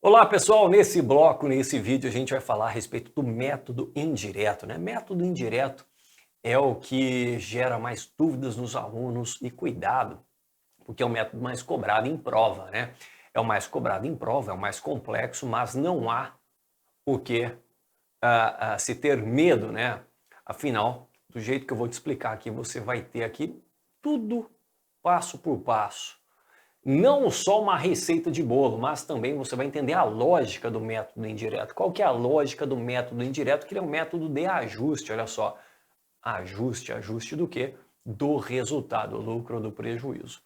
Olá pessoal, nesse bloco, nesse vídeo a gente vai falar a respeito do método indireto, né? Método indireto é o que gera mais dúvidas nos alunos e cuidado, porque é o método mais cobrado em prova, né? É o mais cobrado em prova, é o mais complexo, mas não há o que se ter medo, né? Afinal, do jeito que eu vou te explicar aqui, você vai ter aqui tudo passo por passo. Não só uma receita de bolo, mas também você vai entender a lógica do método indireto. Qual que é a lógica do método indireto? Que ele é um método de ajuste, olha só. Ajuste do quê? Do resultado, lucro ou do prejuízo.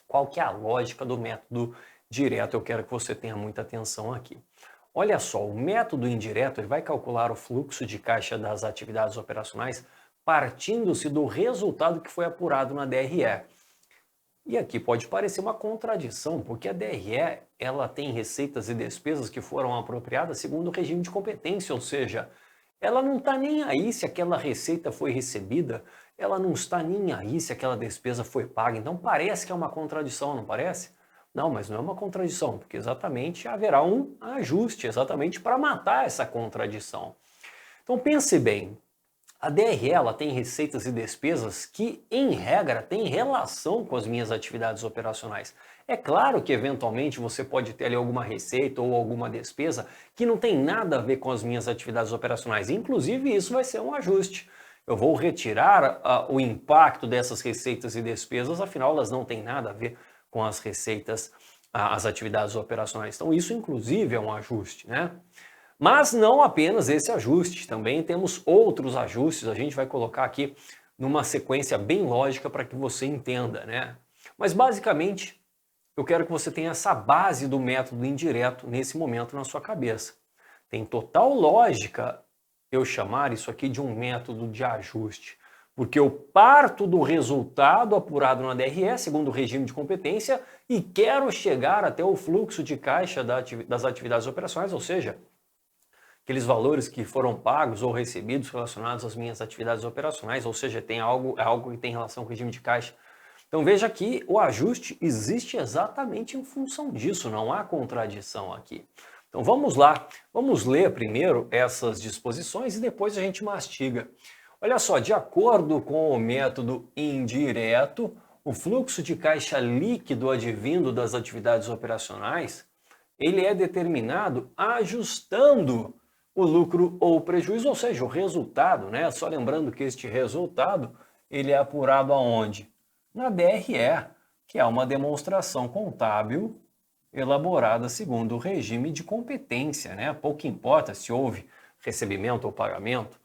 Qual que é a lógica do método direto? Eu quero que você tenha muita atenção aqui. Olha só, o método indireto ele vai calcular o fluxo de caixa das atividades operacionais partindo-se do resultado que foi apurado na DRE. E aqui pode parecer uma contradição, porque a DRE ela tem receitas e despesas que foram apropriadas segundo o regime de competência, ou seja, ela não está nem aí se aquela receita foi recebida, ela não está nem aí se aquela despesa foi paga. Então parece que é uma contradição, não parece? Não, mas não é uma contradição, porque exatamente haverá um ajuste, exatamente para matar essa contradição. Então pense bem, a DRE ela tem receitas e despesas que, em regra, têm relação com as minhas atividades operacionais. É claro que, eventualmente, você pode ter ali alguma receita ou alguma despesa que não tem nada a ver com as minhas atividades operacionais. Inclusive, isso vai ser um ajuste. Eu vou retirar o impacto dessas receitas e despesas, afinal, elas não têm nada a ver com as receitas, as atividades operacionais. Então, isso, inclusive, é um ajuste, né? Mas não apenas esse ajuste, também temos outros ajustes, a gente vai colocar aqui numa sequência bem lógica para que você entenda, né? Mas basicamente, eu quero que você tenha essa base do método indireto nesse momento na sua cabeça. Tem total lógica eu chamar isso aqui de um método de ajuste, porque eu parto do resultado apurado na DRE, segundo o regime de competência, e quero chegar até o fluxo de caixa das atividades operacionais, ou seja, aqueles valores que foram pagos ou recebidos relacionados às minhas atividades operacionais, ou seja, tem algo que tem relação com o regime de caixa. Então veja que o ajuste existe exatamente em função disso, não há contradição aqui. Então vamos lá, vamos ler primeiro essas disposições e depois a gente mastiga. Olha só, de acordo com o método indireto, o fluxo de caixa líquido advindo das atividades operacionais, ele é determinado ajustando o lucro ou o prejuízo, ou seja, o resultado, né? Só lembrando que este resultado, ele é apurado aonde? Na DRE, que é uma demonstração contábil elaborada segundo o regime de competência, né? Pouco importa se houve recebimento ou pagamento.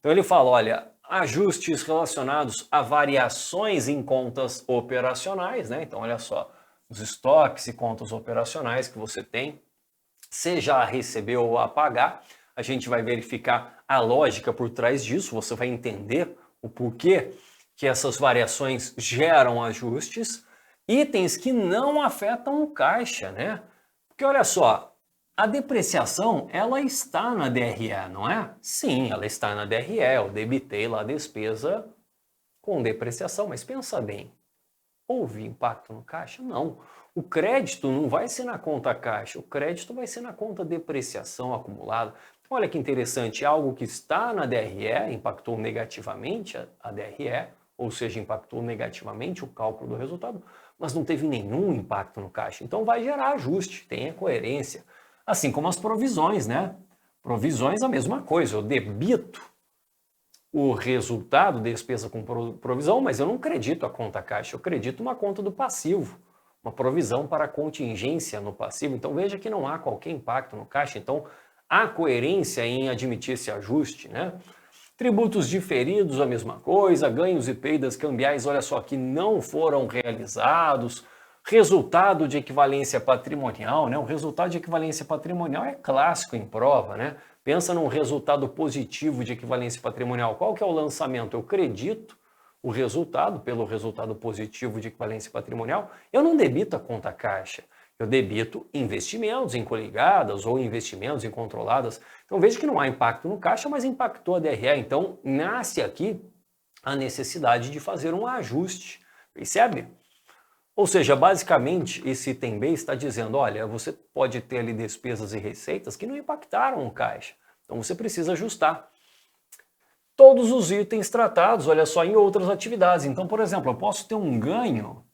Então ele fala, olha, ajustes relacionados a variações em contas operacionais, né? Então olha só, os estoques e contas operacionais que você tem, seja a receber ou a pagar, a gente vai verificar a lógica por trás disso, você vai entender o porquê que essas variações geram ajustes, itens que não afetam o caixa, né? Porque olha só, a depreciação, ela está na DRE, não é? Sim, ela está na DRE, eu debitei lá a despesa com depreciação, mas pensa bem, houve impacto no caixa? Não. O crédito não vai ser na conta caixa, o crédito vai ser na conta depreciação acumulada. Então, olha que interessante, algo que está na DRE impactou negativamente a DRE, ou seja, impactou negativamente o cálculo do resultado, mas não teve nenhum impacto no caixa. Então vai gerar ajuste, tenha coerência. Assim como as provisões, né? Provisões a mesma coisa, eu debito o resultado, despesa com provisão, mas eu não credito a conta caixa, eu credito uma conta do passivo, uma provisão para contingência no passivo. Então veja que não há qualquer impacto no caixa, então há coerência em admitir esse ajuste, né? Tributos diferidos, a mesma coisa, ganhos e perdas cambiais, olha só, que não foram realizados, resultado de equivalência patrimonial, né? O resultado de equivalência patrimonial é clássico em prova, né? Pensa num resultado positivo de equivalência patrimonial. Qual que é o lançamento? Eu credito o resultado pelo resultado positivo de equivalência patrimonial. Eu não debito a conta caixa. Eu debito investimentos em coligadas ou investimentos em controladas. Então veja que não há impacto no caixa, mas impactou a DRE. Então nasce aqui a necessidade de fazer um ajuste. Percebe? Ou seja, basicamente, esse item B está dizendo, olha, você pode ter ali despesas e receitas que não impactaram o caixa. Então você precisa ajustar todos os itens tratados, olha só, em outras atividades. Então, por exemplo, eu posso ter um ganho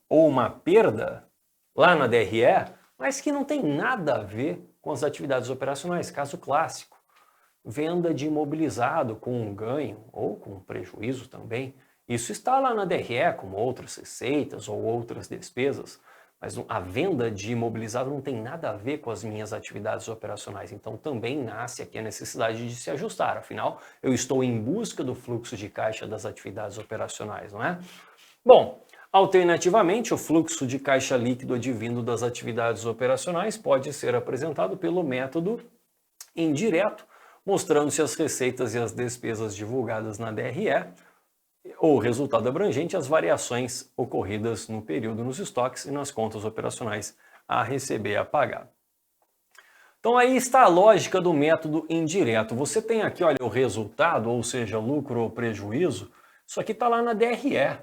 ou uma perda lá na DRE, mas que não tem nada a ver com as atividades operacionais. Caso clássico, venda de imobilizado com um ganho ou com um prejuízo também. Isso está lá na DRE, como outras receitas ou outras despesas, mas a venda de imobilizado não tem nada a ver com as minhas atividades operacionais. Então também nasce aqui a necessidade de se ajustar. Afinal, eu estou em busca do fluxo de caixa das atividades operacionais, não é? Bom, alternativamente, o fluxo de caixa líquido advindo das atividades operacionais pode ser apresentado pelo método indireto, mostrando-se as receitas e as despesas divulgadas na DRE, ou resultado abrangente, as variações ocorridas no período nos estoques e nas contas operacionais a receber e a pagar. Então aí está a lógica do método indireto. Você tem aqui, olha, o resultado, ou seja, lucro ou prejuízo, isso aqui está lá na DRE.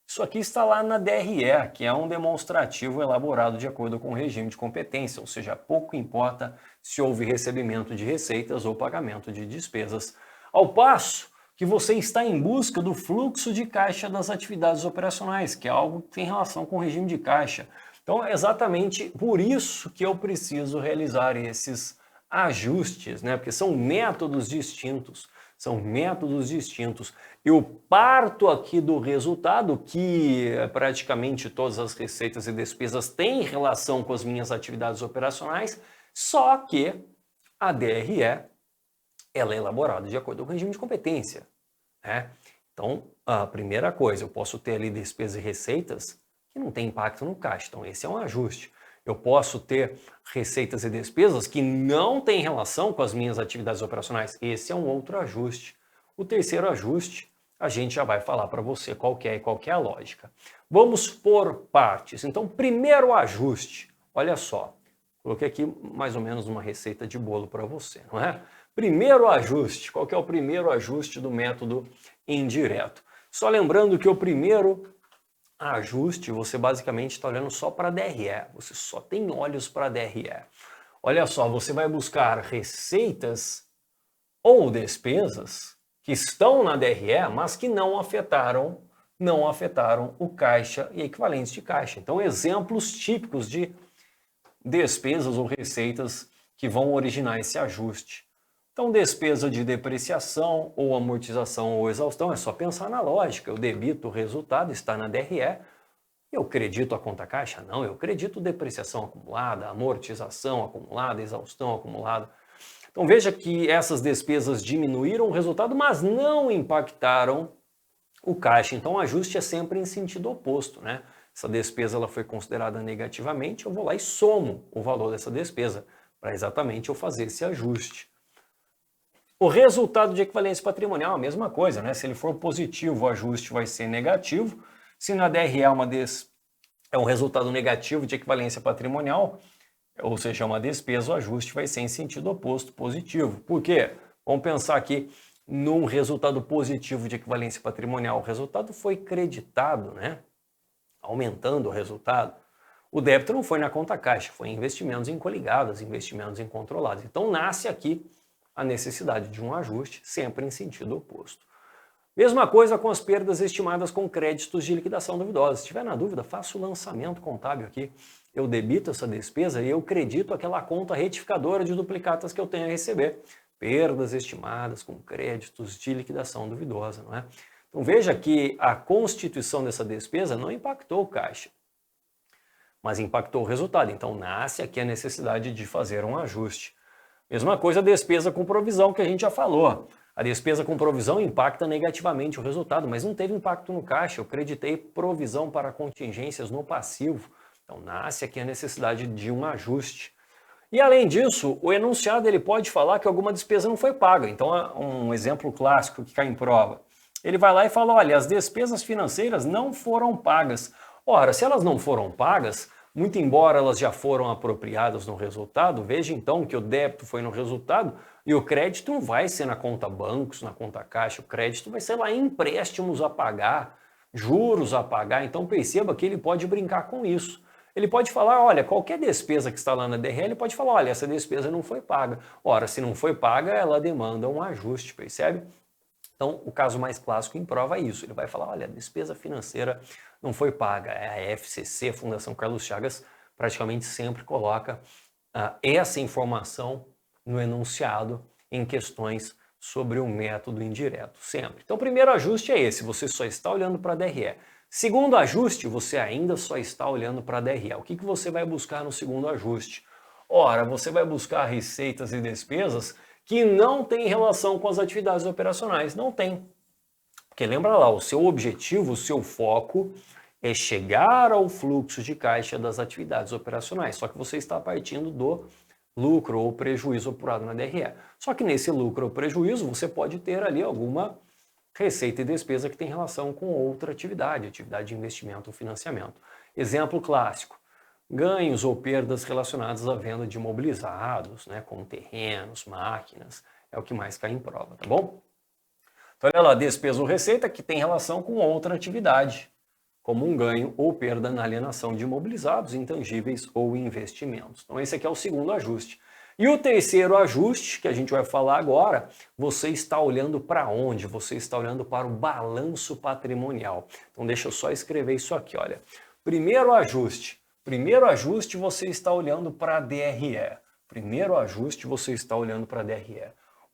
Isso aqui está lá na DRE, que é um demonstrativo elaborado de acordo com o regime de competência, ou seja, pouco importa se houve recebimento de receitas ou pagamento de despesas. Ao passo que você está em busca do fluxo de caixa das atividades operacionais, que é algo que tem relação com o regime de caixa. Então, é exatamente por isso que eu preciso realizar esses ajustes, né? Porque são métodos distintos. Eu parto aqui do resultado, que praticamente todas as receitas e despesas têm relação com as minhas atividades operacionais, só que a DRE ela é elaborada de acordo com o regime de competência, né? Então, a primeira coisa, eu posso ter ali despesas e receitas que não tem impacto no caixa, então esse é um ajuste. Eu posso ter receitas e despesas que não têm relação com as minhas atividades operacionais, esse é um outro ajuste. O terceiro ajuste, a gente já vai falar para você qual que é e qual que é a lógica. Vamos por partes. Então, primeiro ajuste, olha só, coloquei aqui mais ou menos uma receita de bolo para você, não é? Primeiro ajuste, qual que é o primeiro ajuste do método indireto? Só lembrando que o primeiro ajuste, você basicamente está olhando só para a DRE, você só tem olhos para a DRE. Olha só, você vai buscar receitas ou despesas que estão na DRE, mas que não afetaram o caixa e equivalentes de caixa. Então, exemplos típicos de despesas ou receitas que vão originar esse ajuste. Então, despesa de depreciação ou amortização ou exaustão, é só pensar na lógica. Eu debito o resultado, está na DRE. Eu credito a conta caixa? Não, eu credito depreciação acumulada, amortização acumulada, exaustão acumulada. Então, veja que essas despesas diminuíram o resultado, mas não impactaram o caixa. Então, o ajuste é sempre em sentido oposto, né? Essa despesa ela foi considerada negativamente, eu vou lá e somo o valor dessa despesa para exatamente eu fazer esse ajuste. O resultado de equivalência patrimonial é a mesma coisa, né? Se ele for positivo, o ajuste vai ser negativo. Se na DRE é um resultado negativo de equivalência patrimonial, ou seja, uma despesa, o ajuste vai ser em sentido oposto, positivo. Por quê? Vamos pensar aqui num resultado positivo de equivalência patrimonial. O resultado foi creditado, né? Aumentando o resultado. O débito não foi na conta caixa, foi em investimentos em coligadas, investimentos em controlados. Então nasce aqui a necessidade de um ajuste, sempre em sentido oposto. Mesma coisa com as perdas estimadas com créditos de liquidação duvidosa. Se tiver na dúvida, faça o lançamento contábil aqui. Eu debito essa despesa e eu credito aquela conta retificadora de duplicatas que eu tenho a receber. Perdas estimadas com créditos de liquidação duvidosa, não é? Então veja que a constituição dessa despesa não impactou o caixa, mas impactou o resultado. Então nasce aqui a necessidade de fazer um ajuste. Mesma coisa a despesa com provisão que a gente já falou. A despesa com provisão impacta negativamente o resultado, mas não teve impacto no caixa. Eu creditei provisão para contingências no passivo. Então nasce aqui a necessidade de um ajuste. E além disso, o enunciado ele pode falar que alguma despesa não foi paga. Então é um exemplo clássico que cai em prova. Ele vai lá e fala, olha, as despesas financeiras não foram pagas. Ora, se elas não foram pagas, muito embora elas já foram apropriadas no resultado, veja então que o débito foi no resultado e o crédito não vai ser na conta bancos, na conta caixa, o crédito vai ser lá em empréstimos a pagar, juros a pagar, então perceba que ele pode brincar com isso. Ele pode falar, olha, qualquer despesa que está lá na DRE, ele pode falar, olha, essa despesa não foi paga. Ora, se não foi paga, ela demanda um ajuste, percebe? Então, o caso mais clássico emprova isso. Ele vai falar, olha, a despesa financeira não foi paga. A FCC, Fundação Carlos Chagas, praticamente sempre coloca essa informação no enunciado em questões sobre o método indireto, sempre. Então, o primeiro ajuste é esse, você só está olhando para a DRE. Segundo ajuste, você ainda só está olhando para a DRE. O que você vai buscar no segundo ajuste? Ora, você vai buscar receitas e despesas que não têm relação com as atividades operacionais. Não tem. Porque lembra lá, o seu objetivo, o seu foco é chegar ao fluxo de caixa das atividades operacionais. Só que você está partindo do lucro ou prejuízo apurado na DRE. Só que nesse lucro ou prejuízo você pode ter ali alguma receita e despesa que tem relação com outra atividade, atividade de investimento ou financiamento. Exemplo clássico, ganhos ou perdas relacionados à venda de imobilizados, né, como terrenos, máquinas, é o que mais cai em prova, tá bom? Então olha lá, despesa ou receita que tem relação com outra atividade, como um ganho ou perda na alienação de imobilizados, intangíveis ou investimentos. Então esse aqui é o segundo ajuste. E o terceiro ajuste, que a gente vai falar agora, você está olhando para onde? Você está olhando para o balanço patrimonial. Então deixa eu só escrever isso aqui, olha. Primeiro ajuste você está olhando para a DRE. Primeiro ajuste você está olhando para a DRE.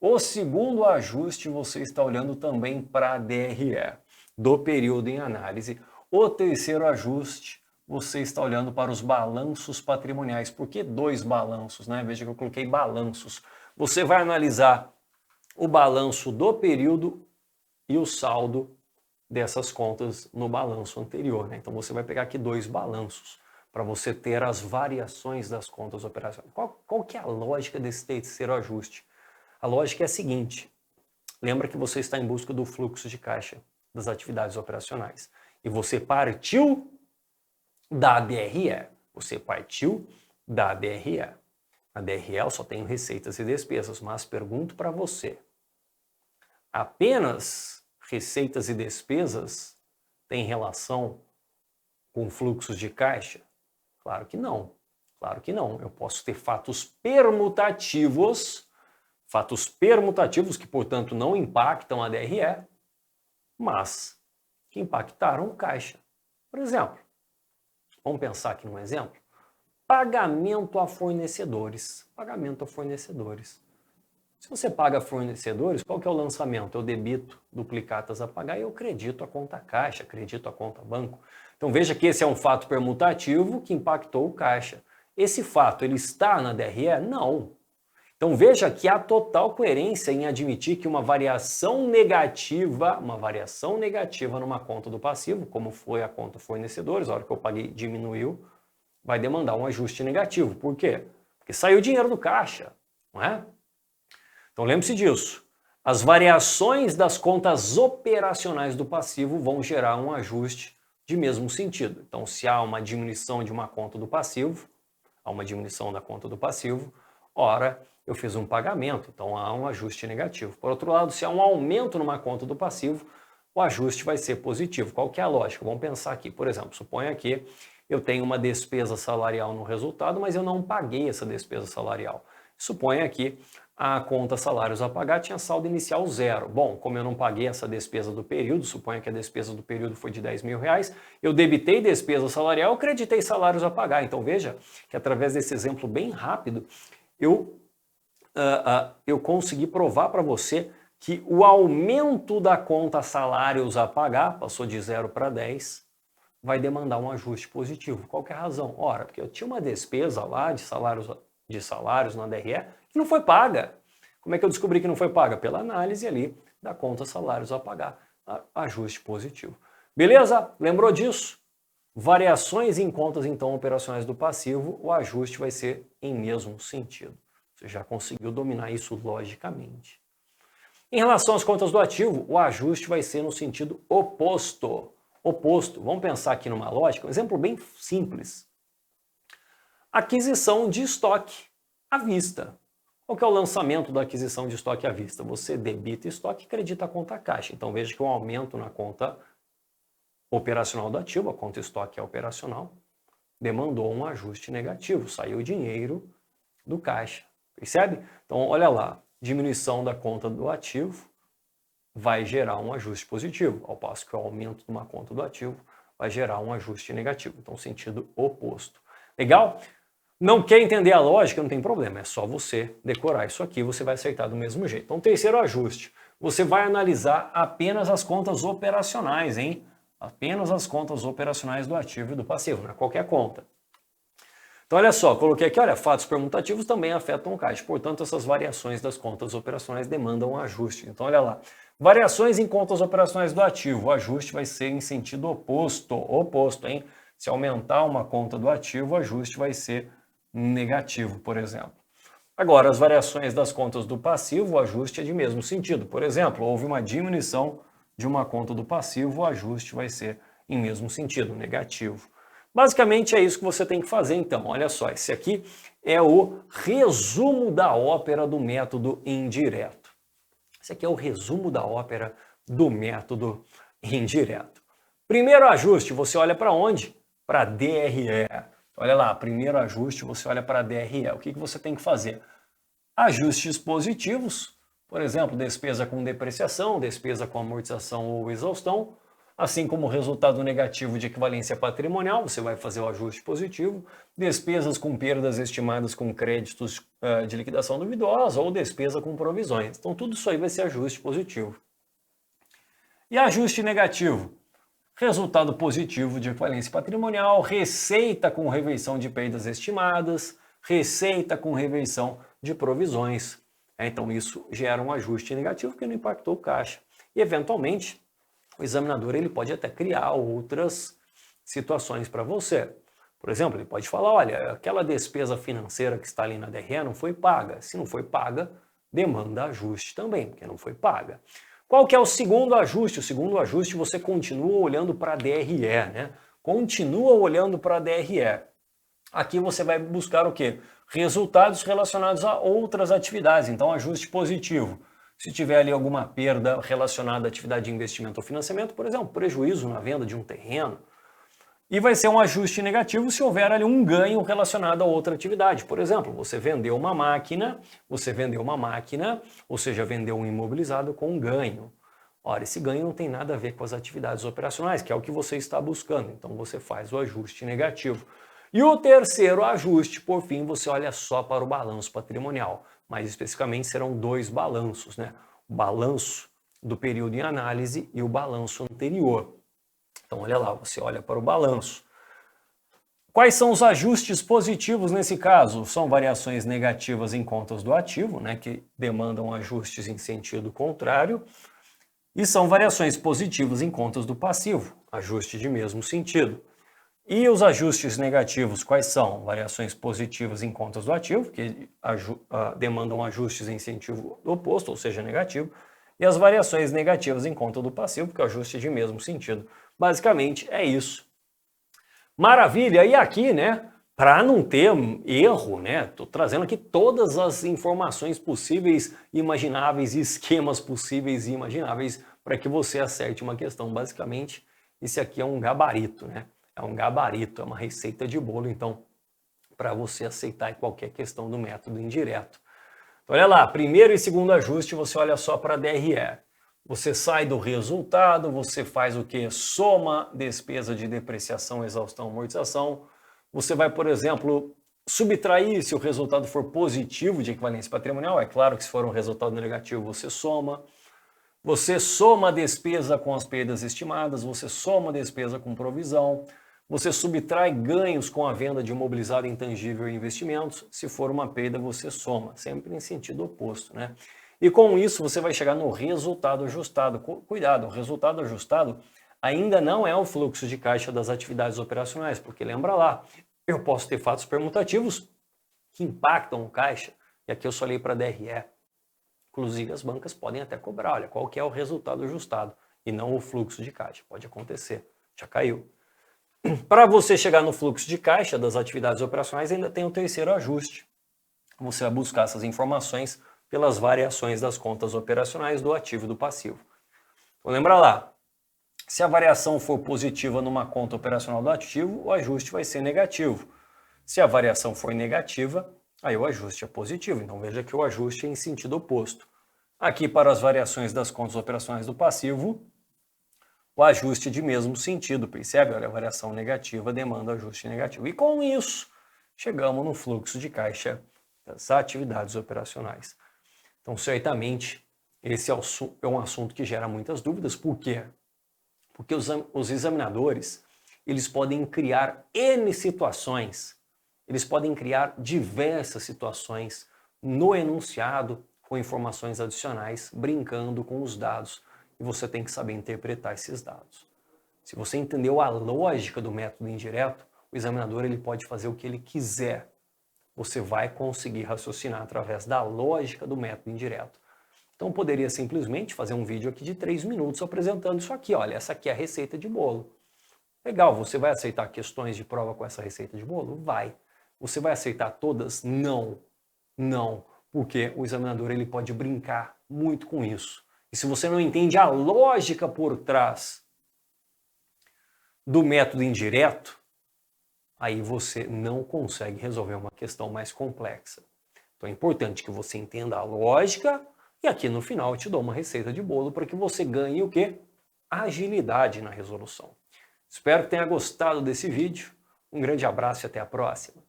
O segundo ajuste você está olhando também para a DRE, do período em análise. O terceiro ajuste, você está olhando para os balanços patrimoniais. Por que dois balanços, né? Veja que eu coloquei balanços. Você vai analisar o balanço do período e o saldo dessas contas no balanço anterior, né? Então você vai pegar aqui dois balanços para você ter as variações das contas operacionais. Qual que é a lógica desse terceiro ajuste? A lógica é a seguinte, lembra que você está em busca do fluxo de caixa das atividades operacionais. E você partiu da DRE. Você partiu da DRE. A DRE eu só tenho receitas e despesas, mas pergunto para você, apenas receitas e despesas têm relação com fluxos de caixa? Claro que não. Claro que não. Eu posso ter fatos permutativos que, portanto, não impactam a DRE, mas que impactaram o caixa. Por exemplo, vamos pensar aqui num exemplo. Pagamento a fornecedores. Pagamento a fornecedores. Se você paga fornecedores, qual que é o lançamento? Eu debito duplicatas a pagar e eu credito a conta caixa, credito a conta banco. Então veja que esse é um fato permutativo que impactou o caixa. Esse fato, ele está na DRE? Não. Então veja que há total coerência em admitir que uma variação negativa numa conta do passivo, como foi a conta fornecedores, a hora que eu paguei diminuiu, vai demandar um ajuste negativo. Por quê? Porque saiu dinheiro do caixa, não é? Então lembre-se disso. As variações das contas operacionais do passivo vão gerar um ajuste de mesmo sentido. Então se há uma diminuição de uma conta do passivo, há uma diminuição da conta do passivo, ora, eu fiz um pagamento, então há um ajuste negativo. Por outro lado, se há um aumento numa conta do passivo, o ajuste vai ser positivo. Qual que é a lógica? Vamos pensar aqui. Por exemplo, suponha que eu tenho uma despesa salarial no resultado, mas eu não paguei essa despesa salarial. Suponha que a conta salários a pagar tinha saldo inicial zero. Bom, como eu não paguei essa despesa do período, suponha que a despesa do período foi de R$10.000, eu debitei despesa salarial, eu creditei salários a pagar. Então veja que através desse exemplo bem rápido, eu consegui provar para você que o aumento da conta salários a pagar, passou de 0 para 10, vai demandar um ajuste positivo. Qual que é a razão? Ora, porque eu tinha uma despesa lá de salários na DRE que não foi paga. Como é que eu descobri que não foi paga? Pela análise ali da conta salários a pagar. Ajuste positivo. Beleza? Lembrou disso? Variações em contas então operacionais do passivo, o ajuste vai ser em mesmo sentido. Você já conseguiu dominar isso logicamente. Em relação às contas do ativo, o ajuste vai ser no sentido oposto. Vamos pensar aqui numa lógica, um exemplo bem simples. Aquisição de estoque à vista. Qual que é o lançamento da aquisição de estoque à vista? Você debita estoque e credita a conta caixa. Então veja que um aumento na conta operacional do ativo, a conta estoque é operacional, demandou um ajuste negativo, saiu dinheiro do caixa, percebe? Então, olha lá, diminuição da conta do ativo vai gerar um ajuste positivo, ao passo que o aumento de uma conta do ativo vai gerar um ajuste negativo, então sentido oposto. Legal? Não quer entender a lógica? Não tem problema, é só você decorar isso aqui, você vai acertar do mesmo jeito. Então, terceiro ajuste, você vai analisar apenas as contas operacionais, hein? Apenas as contas operacionais do ativo e do passivo, não é qualquer conta. Então, olha só, coloquei aqui, olha, fatos permutativos também afetam o caixa. Portanto, essas variações das contas operacionais demandam um ajuste. Então, olha lá, variações em contas operacionais do ativo, o ajuste vai ser em sentido oposto, hein? Se aumentar uma conta do ativo, o ajuste vai ser negativo, por exemplo. Agora, as variações das contas do passivo, o ajuste é de mesmo sentido. Por exemplo, houve uma diminuição de uma conta do passivo, o ajuste vai ser em mesmo sentido, negativo. Basicamente é isso que você tem que fazer então. Olha só, esse aqui é o resumo da ópera do método indireto. Esse aqui é o resumo da ópera do método indireto. Primeiro ajuste, você olha para onde? Para DRE. Olha lá, primeiro ajuste, você olha para DRE. O que você tem que fazer? Ajustes positivos, por exemplo, despesa com depreciação, despesa com amortização ou exaustão, assim como resultado negativo de equivalência patrimonial, você vai fazer o ajuste positivo, despesas com perdas estimadas com créditos de liquidação duvidosa ou despesa com provisões. Então tudo isso aí vai ser ajuste positivo. E ajuste negativo? Resultado positivo de equivalência patrimonial, receita com reveição de perdas estimadas, receita com reveição de provisões. Então isso gera um ajuste negativo que não impactou o caixa. E eventualmente o examinador ele pode até criar outras situações para você. Por exemplo, ele pode falar, olha, aquela despesa financeira que está ali na DRE não foi paga. Se não foi paga, demanda ajuste também, porque não foi paga. Qual que é o segundo ajuste? O segundo ajuste você continua olhando para a DRE, né? Continua olhando para a DRE. Aqui você vai buscar o quê? Resultados relacionados a outras atividades. Então, ajuste positivo. Se tiver ali alguma perda relacionada à atividade de investimento ou financiamento, por exemplo, prejuízo na venda de um terreno. E vai ser um ajuste negativo se houver ali um ganho relacionado a outra atividade. Por exemplo, você vendeu uma máquina, ou seja, vendeu um imobilizado com um ganho. Ora, esse ganho não tem nada a ver com as atividades operacionais, que é o que você está buscando. Então você faz o ajuste negativo. E o terceiro ajuste, por fim, você olha só para o balanço patrimonial. Mais especificamente serão dois balanços, né? O balanço do período em análise e o balanço anterior. Então, olha lá, você olha para o balanço. Quais são os ajustes positivos nesse caso? São variações negativas em contas do ativo, né, que demandam ajustes em sentido contrário, e são variações positivas em contas do passivo, ajuste de mesmo sentido. E os ajustes negativos, quais são? Variações positivas em contas do ativo, que demandam ajustes em sentido oposto, ou seja, negativo, e as variações negativas em conta do passivo, que é o ajuste de mesmo sentido. Basicamente é isso. Maravilha! E aqui, né, para não ter erro, né, tô trazendo aqui todas as informações possíveis e imagináveis, esquemas possíveis e imagináveis para que você acerte uma questão. Basicamente, esse aqui é um gabarito, né? É um gabarito, é uma receita de bolo, então, para você aceitar qualquer questão do método indireto. Então, olha lá, primeiro e segundo ajuste, você olha só para a DRE. Você sai do resultado, você faz o que? Soma despesa de depreciação, exaustão, amortização. Você vai, por exemplo, subtrair se o resultado for positivo de equivalência patrimonial. É claro que se for um resultado negativo, você soma. Você soma a despesa com as perdas estimadas, você soma a despesa com provisão. Você subtrai ganhos com a venda de imobilizado intangível e investimentos. Se for uma perda, você soma, sempre em sentido oposto, né? E com isso você vai chegar no resultado ajustado. Cuidado, o resultado ajustado ainda não é o fluxo de caixa das atividades operacionais, porque lembra lá, eu posso ter fatos permutativos que impactam o caixa, e aqui eu só olhei para a DRE. Inclusive as bancas podem até cobrar, olha, qual que é o resultado ajustado, e não o fluxo de caixa. Pode acontecer, já caiu. Para você chegar no fluxo de caixa das atividades operacionais, ainda tem o terceiro ajuste. Você vai buscar essas informações pelas variações das contas operacionais do ativo e do passivo. Então lembra lá, Se a variação for positiva numa conta operacional do ativo, o ajuste vai ser negativo. Se a variação for negativa, aí o ajuste é positivo. Então veja que o ajuste é em sentido oposto. Aqui, para as variações das contas operacionais do passivo, o ajuste de mesmo sentido, percebe? Olha, a variação negativa demanda ajuste negativo. E com isso, chegamos no fluxo de caixa das atividades operacionais. Então, certamente, esse é um assunto que gera muitas dúvidas. Por quê? Porque os examinadores, eles podem criar N situações, eles podem criar diversas situações no enunciado com informações adicionais, brincando com os dados, e você tem que saber interpretar esses dados. Se você entendeu a lógica do método indireto, o examinador ele pode fazer o que ele quiser. Você vai conseguir raciocinar através da lógica do método indireto. Então poderia simplesmente fazer um vídeo aqui de 3 minutos apresentando isso aqui. Olha, essa aqui é a receita de bolo. Legal, você vai aceitar questões de prova com essa receita de bolo? Vai. Você vai aceitar todas? Não. Não, porque o examinador ele pode brincar muito com isso. E se você não entende a lógica por trás do método indireto, aí você não consegue resolver uma questão mais complexa. Então é importante que você entenda a lógica e aqui no final eu te dou uma receita de bolo para que você ganhe o quê? Agilidade na resolução. Espero que tenha gostado desse vídeo. Um grande abraço e até a próxima.